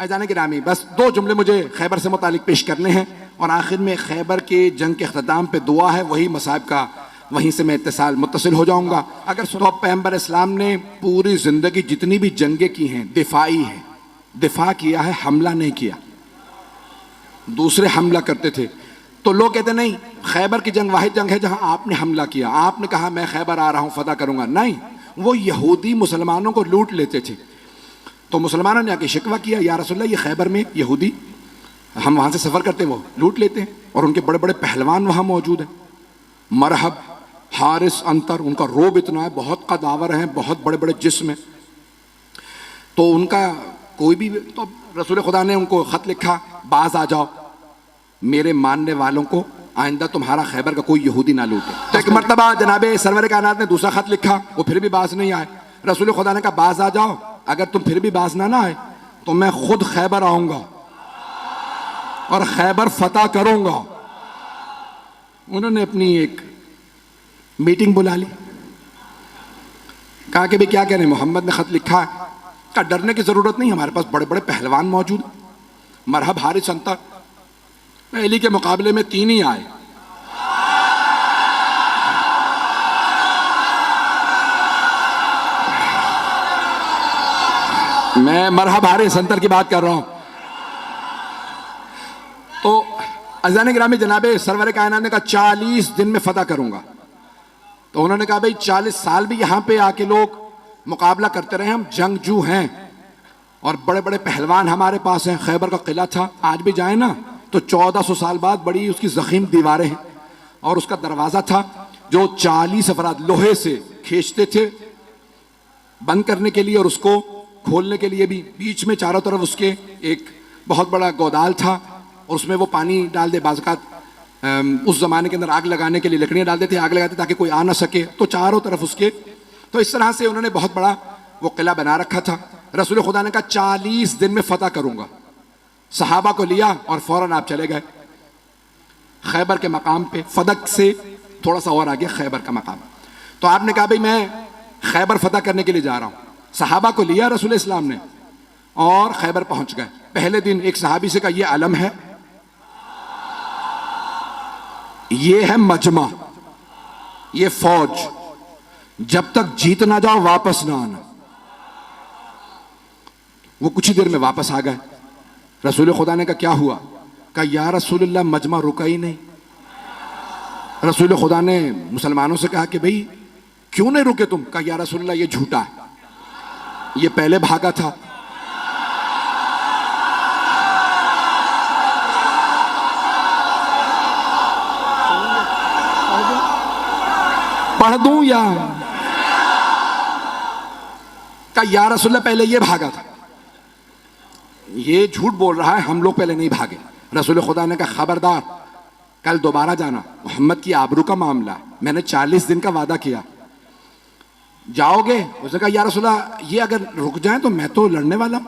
अज़ान गिरामी, बस 2 जुमले मुझे खैबर से मुतालिक पेश करने हैं और आखिर में खैबर के जंग के अख्ताम पे दुआ है, वही मसाइब का, वहीं से मैं मुत्तसिल हो जाऊंगा। अगर सुनो, पैगंबर इस्लाम ने पूरी जिंदगी जितनी भी जंगें की हैं दिफाई है, दिफा किया है, हमला नहीं किया। दूसरे हमला करते थे तो लोग कहते नहीं, खैबर की जंग वाहिद जंग है जहां आपने हमला किया, आपने कहा मैं खैबर आ रहा हूं फतह करूंगा। नहीं, वो यहूदी मुसलमानों को लूट लेते थे। तो मुसलमानों ने आके शिकवा किया, या रसूलल्लाह ये खैबर में यहूदी, हम वहां से सफर करते वो लूट लेते हैं और उनके बड़े बड़े पहलवान वहां मौजूद हैं, मरहब, हारिस, अंतर, उनका रोब इतना है, बहुत कदावर हैं, बहुत बड़े बड़े जिस्म हैं। तो उनका कोई भी, तो रसूल खुदा ने उनको खत लिखा, बाज आ जाओ, मेरे मानने वालों को आइंदा तुम्हारा खैबर का कोई यहूदी ना लूटे। तो एक मरतबा जनाबे सरवर कायनात ने दूसरा खत लिखा, वो फिर भी बाज नहीं आए। रसूल खुदा ने कहा बाज आ जाओ, अगर तुम फिर भी बाज ना आए तो मैं खुद खैबर आऊंगा और खैबर फतह करूंगा। उन्होंने अपनी एक मीटिंग बुला ली, कहा कि भाई क्या कह रहे हैं, मोहम्मद ने खत लिखा है। कहा डरने की जरूरत नहीं, हमारे पास बड़े बड़े पहलवान मौजूद, मरहब, हारिस, अंतर, पहली के मुकाबले में 3 ही आए। मैं मरहब, हारिस, अंतर की बात कर रहा हूं। तो अज़ान गिरामी जनाबे सरवर कायनात ने कहा 40 दिन में फतह करूंगा। तो उन्होंने कहा भाई 40 साल भी यहां पे आके लोग मुकाबला करते रहे, हम जंगजू हैं और बड़े बड़े पहलवान हमारे पास हैं। खैबर का किला था, आज भी जाए ना तो 1400 साल बाद बड़ी उसकी जखीम दीवारें हैं और उसका दरवाजा था जो 40 अफराद लोहे से खींचते थे बंद करने के लिए और उसको खोलने के लिए भी। बीच में चारों तरफ उसके एक बहुत बड़ा गोदाल था और उसमें वो पानी डाल दे, बाज़ात उस जमाने के अंदर आग लगाने के लिए लकड़ियां डाल देते, आग लगाते ताकि कोई आ ना सके, तो चारों तरफ उसके। तो इस तरह से उन्होंने बहुत बड़ा वो किला बना रखा था। रसूल खुदा ने कहा 40 दिन में फतह करूंगा। सहाबा को लिया और फौरन आप चले गए खैबर के मकाम पे। फदक से थोड़ा सा और आगे खैबर का मकाम। तो आपने कहा भाई मैं खैबर फतह करने के लिए जा रहा हूं। सहाबा को लिया रसूल इस्लाम ने और खैबर पहुंच गए। पहले दिन एक सहाबी से कहा, यह अलम है, ये है मजमा, ये फौज, जब तक जीत ना जाओ वापस ना आना। वो कुछ ही देर में वापस आ गए। रसूल खुदा ने कहा क्या हुआ? कहा या रसूलल्लाह मजमा रुका ही नहीं। रसूल खुदा ने मुसलमानों से कहा कि भाई क्यों नहीं रुके तुम? कहा या रसूलल्लाह ये झूठा है, ये पहले भागा था। पढ़ दूं या? कहा या रसूलल्लाह पहले ये भागा था, ये झूठ बोल रहा है, हम लोग पहले नहीं भागे। रसूल खुदा ने कहा खबरदार, कल दोबारा जाना, मोहम्मद की आबरू का मामला, मैंने 40 दिन का वादा किया, जाओगे? उसने कहा या रसूलल्लाह ये अगर रुक जाए तो मैं तो लड़ने वाला हूं।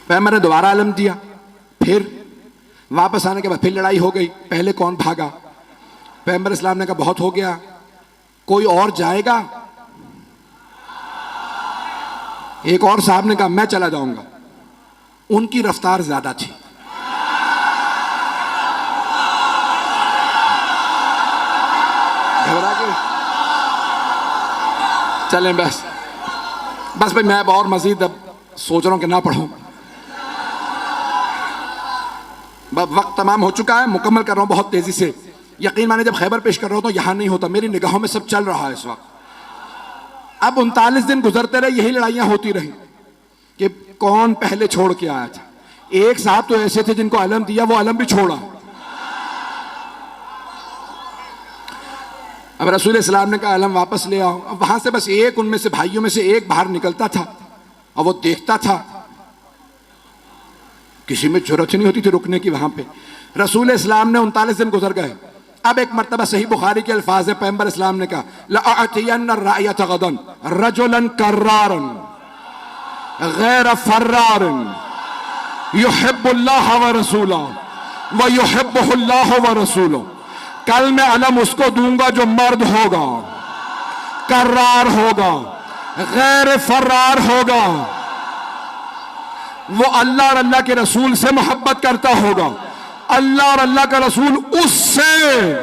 फिर मैंने दोबारा अलम दिया, फिर वापस आने के बाद फिर लड़ाई हो गई। पहले कौन भागा? पैगंबर इस्लाम ने कहा बहुत हो गया, कोई और जाएगा? एक और साहब ने कहा मैं चला जाऊंगा। उनकी रफ्तार ज्यादा थी। घबरा के चलें बस भाई, मैं अब और मजीद अब सोच रहा हूं कि ना पढ़ूं। वक्त तमाम हो चुका है, मुकम्मल कर रहा हूं बहुत तेजी से। यकीन माने जब खैबर पेश कर रहा हूं तो यहां नहीं होता, मेरी निगाहों में सब चल रहा है इस वक्त। अब 39 दिन गुजरते रहे, यही लड़ाइयां होती रही कि कौन पहले छोड़ के आया था। एक साहब तो ऐसे थे जिनको अलम दिया, वो अलम भी छोड़ा। अब रसूल इस्लाम ने कहा अलम वापस ले आओ। अब वहां से बस एक, उनमें से भाइयों में से एक बाहर निकलता था और वो देखता था, किसी में जरूरत नहीं होती थी रुकने की वहां पे। रसूल इस्लाम ने 39 दिन गुजर गए। अब एक मर्तबा सही बुखारी के अल्फाज है, पैगंबर इस्लाम ने कहा लअतियन्न रायत गदन रजुलन कर्रारन गैर फर्रारन युहिब्बुल्लाह व रसूलहु व युहिब्बुहुल्लाह व रसूलुहु। कल मैं अलम उसको दूंगा जो मर्द होगा, कर्रार होगा, गैर फर्रार होगा, वो अल्लाह और अल्लाह के रसूल से मोहब्बत करता होगा, अल्लाह और अल्लाह का रसूल उससे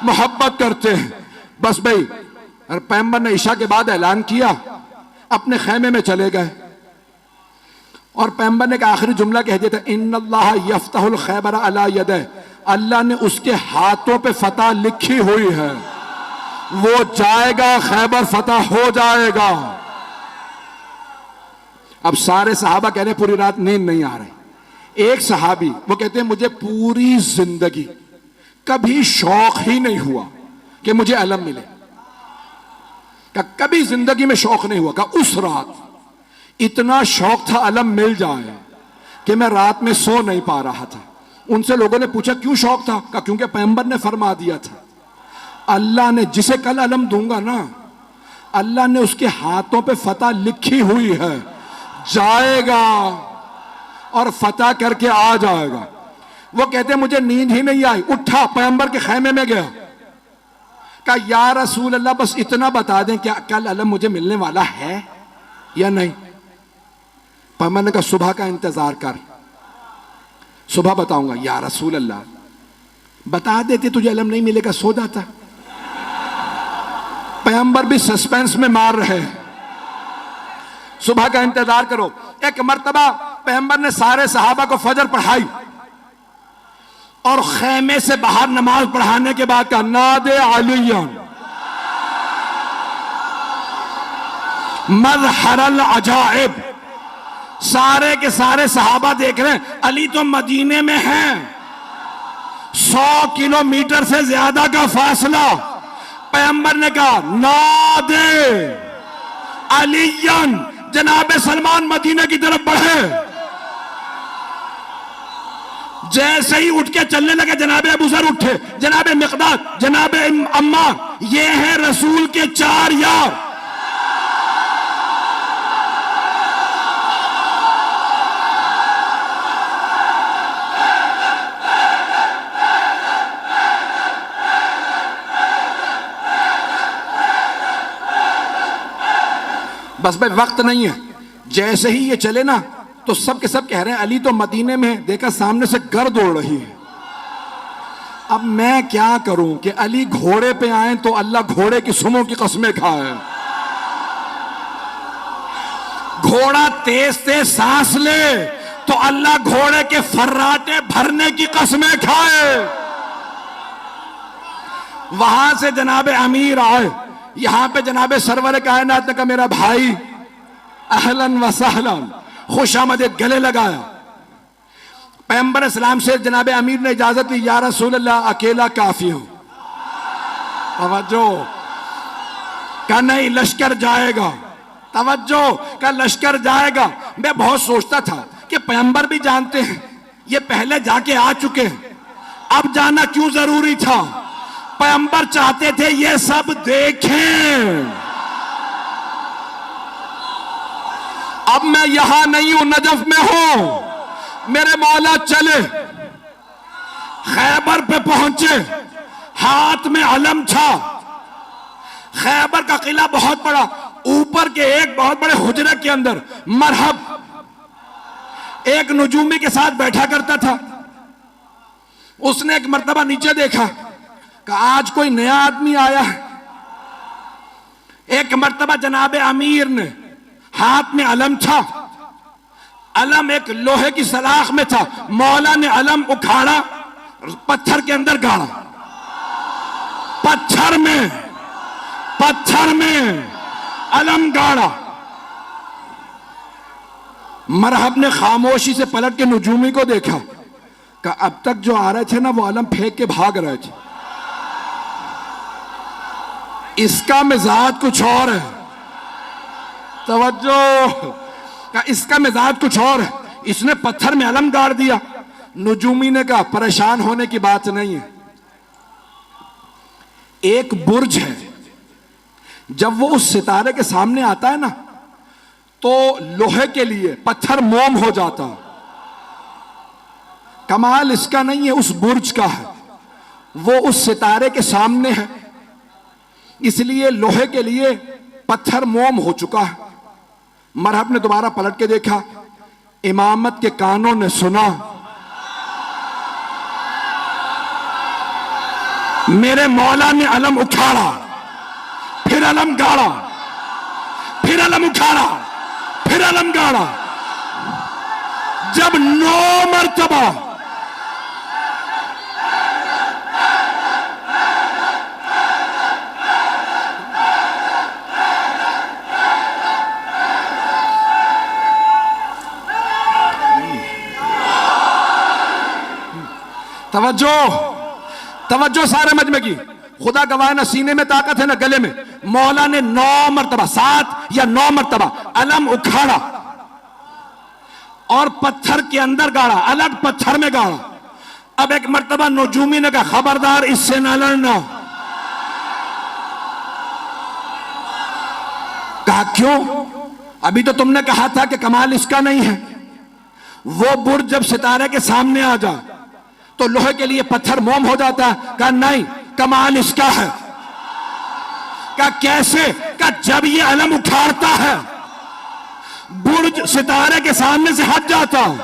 मोहब्बत करते हैं। बस भाई, और पैगंबर ने ईशा के बाद ऐलान किया, अपने खैमे में चले गए और पैगंबर ने का आखिरी जुमला कह दिया था, इन्नल्लाह यफ्तहुल खैबर अला यदह, अल्लाह ने उसके हाथों पे फतह लिखी हुई है, वो जाएगा, खैबर फतह हो जाएगा। अब सारे सहाबा कह रहे पूरी रात नींद नहीं आ रही। एक सहाबी वो कहते हैं मुझे पूरी जिंदगी कभी शौक ही नहीं हुआ कि मुझे अलम मिले, का कभी जिंदगी में शौक नहीं हुआ। का उस रात इतना शौक था अलम मिल जाए कि मैं रात में सो नहीं पा रहा था। उनसे लोगों ने पूछा क्यों शौक था? का क्योंकि पैगंबर ने फरमा दिया था, अल्लाह ने जिसे कल अलम दूंगा ना, अल्लाह ने उसके हाथों पे फतह लिखी हुई है, जाएगा और फतह करके आ जाएगा। वो कहते मुझे नींद ही नहीं आई, उठा पैगंबर के खैमे में गया, कहा या रसूल अल्लाह बस इतना बता दें क्या कल अलम मुझे मिलने वाला है या नहीं? पैगंबर ने कहा सुबह का इंतजार कर, सुबह बताऊंगा। या रसूल अल्लाह बता देते तुझे अलम नहीं मिलेगा, सो जाता। पैगंबर भी सस्पेंस में मार रहे हैं, सुबह का इंतजार करो। एक मर्तबा पैगंबर ने सारे सहाबा को फजर पढ़ाई और खैमे से बाहर नमाज पढ़ाने के बाद कहा नादे अलियन मज़हरल अजाइब। सारे के सारे सहाबा देख रहे हैं, अली तो मदीने में हैं, 100 किलोमीटर से ज्यादा का फासला। पैगंबर ने कहा नादे अलियन, जनाब सलमान मदीने की तरफ बढ़े। जैसे ही उठ के चलने लगे जनाब अबू ज़र उठे, जनाब मिक़दाद, जनाब अम्मार, ये हैं रसूल के 4 यार। बस भाई वक्त नहीं है। जैसे ही ये चले ना तो सब के सब कह रहे हैं अली तो मदीने में है, देखा सामने से गर्द उड़ रही है। अब मैं क्या करूं कि अली घोड़े पे आए तो अल्लाह घोड़े की सुमों की कस्में खाए, घोड़ा तेज तेज सांस ले तो अल्लाह घोड़े के फर्राटे भरने की कस्में खाए। वहां से जनाब अमीर आए, यहां पे जनाब सरवर कायनात ने कहा मेरा भाई अहलन व सहलन, खुशामदीद, गले लगाया। पैगंबर इस्लाम से जनाब अमीर ने इजाजत दी, या रसूल अल्लाह अकेला काफी हूं। तवज्जो का नहीं, लश्कर जाएगा। तवज्जो का लश्कर जाएगा। मैं बहुत सोचता था कि पैगंबर भी जानते हैं ये पहले जाके आ चुके हैं, अब जाना क्यों जरूरी था? पैगंबर चाहते थे ये सब देखें। अब मैं यहां नहीं हूं, नजफ में हूं। मेरे मौला चले, खैबर पे पहुंचे, हाथ में अलम था। खैबर का किला बहुत बड़ा, ऊपर के एक बहुत बड़े हुजरे के अंदर मरहब एक नजूमी के साथ बैठा करता था। उसने एक मर्तबा नीचे देखा कि आज कोई नया आदमी आया है। एक मर्तबा जनाब अमीर ने, हाथ में अलम था, अलम एक लोहे की सलाख में था, मौला ने अलम उखाड़ा, पत्थर के अंदर गाड़ा, पत्थर में अलम गाड़ा। मरहब ने खामोशी से पलट के नजूमी को देखा कि अब तक जो आ रहे थे ना वो अलम फेंक के भाग रहे थे, इसका मिजाज कुछ और है। तवज्जो का, इसका मिजाज कुछ और है। इसने पत्थर में अलम गाड़ दिया। नजूमी ने कहा परेशान होने की बात नहीं है, एक बुर्ज है, जब वो उस सितारे के सामने आता है ना तो लोहे के लिए पत्थर मोम हो जाता। कमाल इसका नहीं है, उस बुर्ज का है, वो उस सितारे के सामने है, इसलिए लोहे के लिए पत्थर मोम हो चुका है। मरहब ने दोबारा पलट के देखा, इमामत के कानों ने सुना, मेरे मौला ने अलम उखाड़ा, फिर अलम गाड़ा, फिर अलम उखाड़ा, फिर अलम गाड़ा। जब 9 मरतबा तवज्जो तवज्जो सारे मजमे की, खुदा गवाह ना सीने में ताकत है ना गले में। मौला ने 9 मरतबा, 7 या 9 मरतबा अलम उखाड़ा और पत्थर के अंदर गाड़ा, अलग पत्थर में गाड़ा। अब एक मरतबा नजूमी ने कहा खबरदार इससे ना लड़ना। कहा क्यों? अभी तो तुमने कहा था कि कमाल इसका नहीं है। वो बुर्ज जब सितारे के सामने आ जाए तो लोहे के लिए पत्थर मोम हो जाता है। कहा नहीं, कमाल इसका है। कहा कैसे? कहा जब ये अलम उखाड़ता है बुर्ज सितारे के सामने से हट जाता है,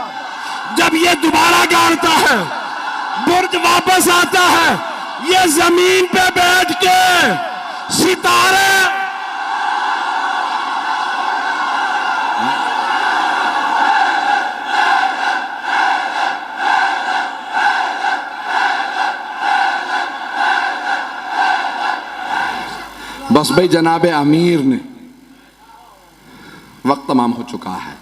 जब ये दोबारा गाड़ता है बुर्ज वापस आता है, ये जमीन पे बैठ के सितारे बस भाई जनाबे अमीर ने, वक्त तमाम हो चुका है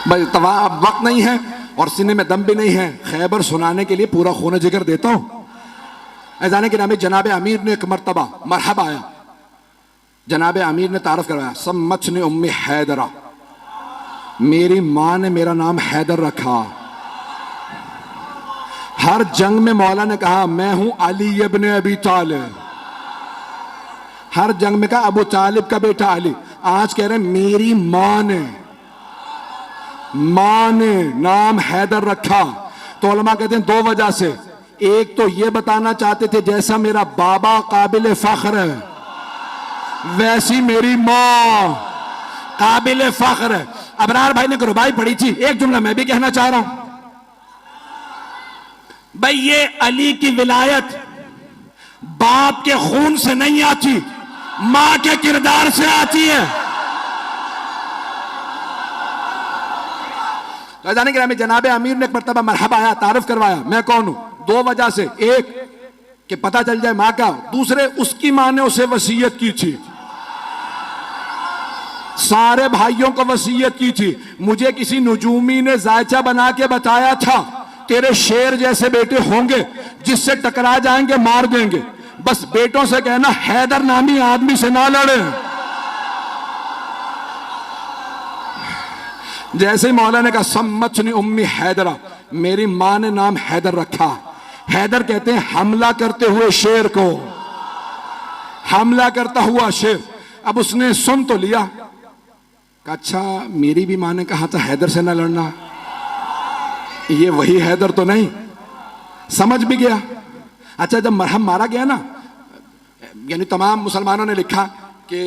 भाई, अब वक्त नहीं है और सीने में दम भी नहीं है। खैबर सुनाने के लिए पूरा खून जिगर देता हूं। ऐजाने के नाम जनाबे अमीर ने एक मरतबा मरहबा आया, जनाबे अमीर ने तारफ करवाया, सम्मचने उम्मी हैदरा, मेरी मां ने मेरा नाम हैदर रखा। हर जंग में मौला ने कहा मैं हूं अली इब्न अबी तालिब, हर जंग में कहा अबू तालिब का बेटा अली। आज कह रहे मेरी मां ने नाम हैदर रखा। तो उलमा कहते हैं 2 वजह से। एक तो ये बताना चाहते थे जैसा मेरा बाबा काबिल फख्र है वैसी मेरी मां काबिल फख्र है। अबरार भाई ने रुबाई पढ़ी थी, एक जुमला मैं भी कहना चाह रहा हूं भाई। ये अली की विलायत बाप के खून से नहीं आती, मां के किरदार से आती है। तो जाने के जनाबे अमीर ने एक मरतबा मरहबा आया, तारुफ करवाया मैं कौन हूं। 2 वजह से, एक कि पता चल जाए मां का, दूसरे उसकी मां ने उसे वसीयत की थी, सारे भाइयों को वसीयत की थी। मुझे किसी नजूमी ने जायचा बना के बताया था तेरे शेर जैसे बेटे होंगे, जिससे टकरा जाएंगे मार देंगे। बस बेटों से कहना हैदर नामी आदमी से ना लड़े। जैसे ही मौला ने कहा सम्मचनी उम्मी हैदरा, मेरी मां ने नाम हैदर रखा। हैदर कहते हैं हमला करते हुए शेर को, हमला करता हुआ शेर। अब उसने सुन तो लिया, कहा अच्छा मेरी भी मां ने कहा था हैदर से ना लड़ना, ये वही हैदर तो नहीं। समझ भी गया। अच्छा जब मरहम मारा गया ना, यानी तमाम मुसलमानों ने लिखा कि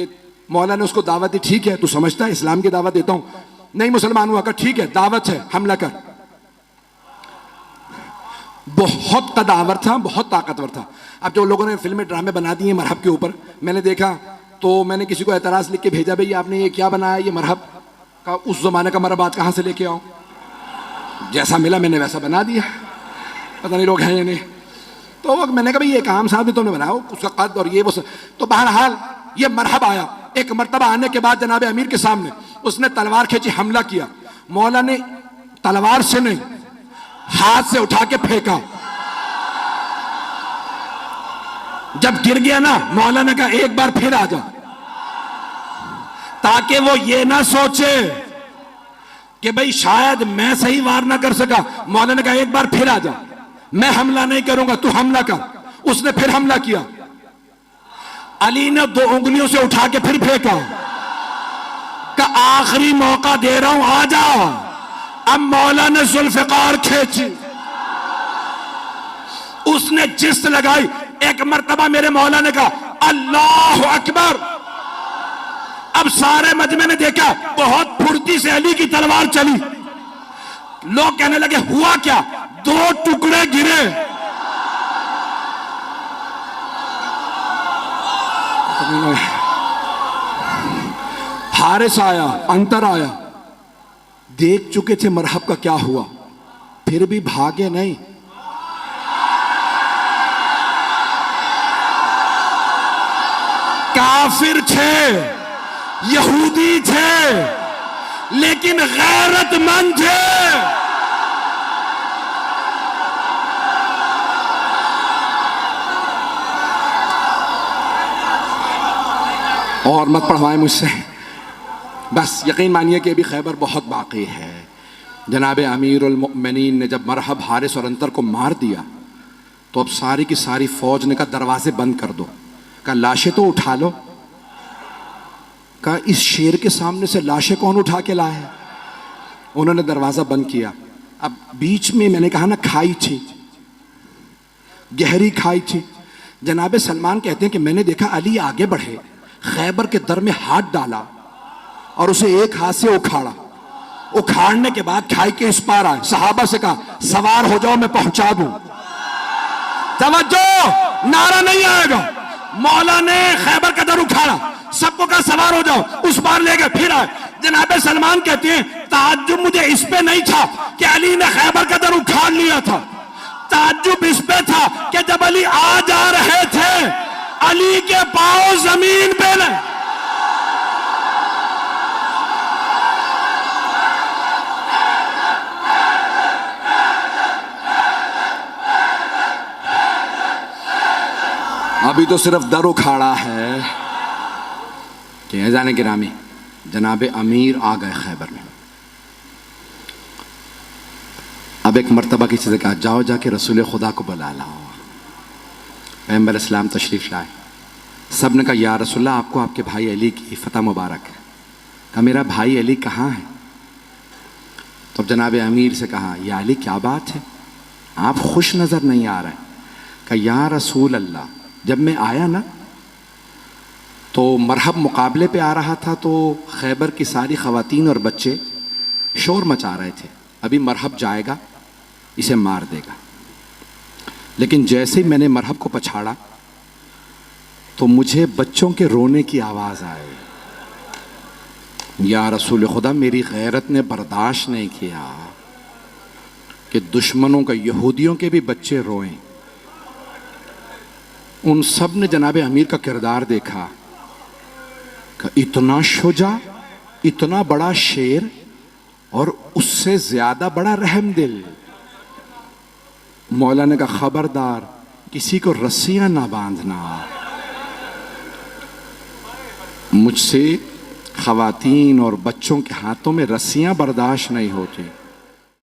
मौला ने उसको दावत दी, ठीक है तू समझता है इस्लाम की दावत देता हूं। नहीं मुसलमान हुआ, कहा ठीक है दावत है हमला कर। बहुत कदावर था, बहुत ताकतवर था। अब जो लोगों ने फिल्में ड्रामे बना दिए मरहब के ऊपर, मैंने देखा तो मैंने किसी को एतराज लिख के भेजा, भाई आपने ये क्या बनाया, ये मरहब का उस जमाने का मरहब आज कहां से लेके आऊं। जैसा मिला मैंने वैसा बना दिया, पता नहीं लोग हैं या नहीं। तो वो मैंने कहा भाई ये काम साहब तुमने बनाया, उसका कद और ये वो तो बहरहाल ये मरहब आया। एक मरतबा आने के बाद जनाब अमीर के सामने उसने तलवार खींची, हमला किया। मौला ने तलवार से नहीं हाथ से उठा के फेंका। जब गिर गया ना, मौला ने कहा एक बार फिर आ जा, ताकि वो ये ना सोचे कि भाई शायद मैं सही वार ना कर सका। मौला ने कहा एक बार फिर आ जा, मैं हमला नहीं करूंगा, तू हमला कर। उसने फिर हमला किया। अली ने 2 उंगलियों से उठा के फिर फेंका, का आखिरी मौका दे रहा हूं आ जाओ। अब मौला ने जुल्फकार खींची, उसने जिस्त लगाई। एक मर्तबा मेरे मौला ने कहा अल्लाह अकबर अब सारे मजमे ने देखा बहुत फुर्ती से अली की तलवार चली। लोग कहने लगे हुआ क्या? 2 टुकड़े गिरे। हारिस आया, अंतर आया, देख चुके थे मरहब का क्या हुआ, फिर भी भागे नहीं। काफिर थे, यहूदी थे, लेकिन गैरतमंद थे। और मत पढ़वाएं मुझसे, बस यकीन मानिए कि अभी खैबर बहुत बाकी है। जनाब अमीरुल मोमिनीन ने जब मरहब, हारिस और अंतर को मार दिया तो अब सारी की सारी फौज ने कहा दरवाजे बंद कर दो। कहा लाशें तो उठा लो। कहा इस शेर के सामने से लाशें कौन उठा के लाए? उन्होंने दरवाजा बंद किया। अब बीच में मैंने कहा ना खाई थी, गहरी खाई थी। जनाब सलमान कहते हैं कि मैंने देखा अली आगे बढ़े, खैबर के दर में हाथ डाला और उसे एक हाथ से उखाड़ा। उखाड़ने के बाद खाई के इस पार आए, सहाबा से कहा सवार हो जाओ मैं पहुंचा दूं। तवज्जो, नारा नहीं आएगा। मौला ने खैबर का दर उखाड़ा, सबको कहा सवार हो जाओ, उस पार ले गए, फिर आए। जनाब सलमान कहते हैं ताज्जुब मुझे इस पे नहीं था कि अली ने खैबर का दर उखाड़ लिया था, ताज्जुब इस पे था कि जब अली आ जा रहे थे अली के पांव जमीन पे नहीं। अभी तो सिर्फ दर उखाड़ा है कि जाने गिरामी जनाब अमीर आ गए खैबर में। अब एक मर्तबा किसी से कहा जाओ जाके रसूल खुदा को बुला लाओ। पैगंबर इस्लाम तशरीफ लाए। सब ने कहा या रसूलल्लाह आपको आपके भाई अली की फतह मुबारक है। कहा मेरा भाई अली कहाँ है? तो जनाब अमीर से कहा या अली क्या बात है, आप खुश नजर नहीं आ रहे? कहा या रसूल अल्लाह, जब मैं आया ना तो मरहब मुकाबले पे आ रहा था तो खैबर की सारी खवातीन और बच्चे शोर मचा रहे थे, अभी मरहब जाएगा इसे मार देगा। लेकिन जैसे ही मैंने मरहब को पछाड़ा तो मुझे बच्चों के रोने की आवाज़ आई। या रसूल खुदा, मेरी गैरत ने बर्दाश्त नहीं किया कि दुश्मनों का, यहूदियों के भी बच्चे रोएं। उन सब ने जनाब अमीर का किरदार देखा कि इतना शुजा, इतना बड़ा शेर और उससे ज्यादा बड़ा रहमदिल। मौला ने कहा खबरदार किसी को रस्सियां ना बांधना, मुझसे खवातीन और बच्चों के हाथों में रस्सियां बर्दाश्त नहीं होती।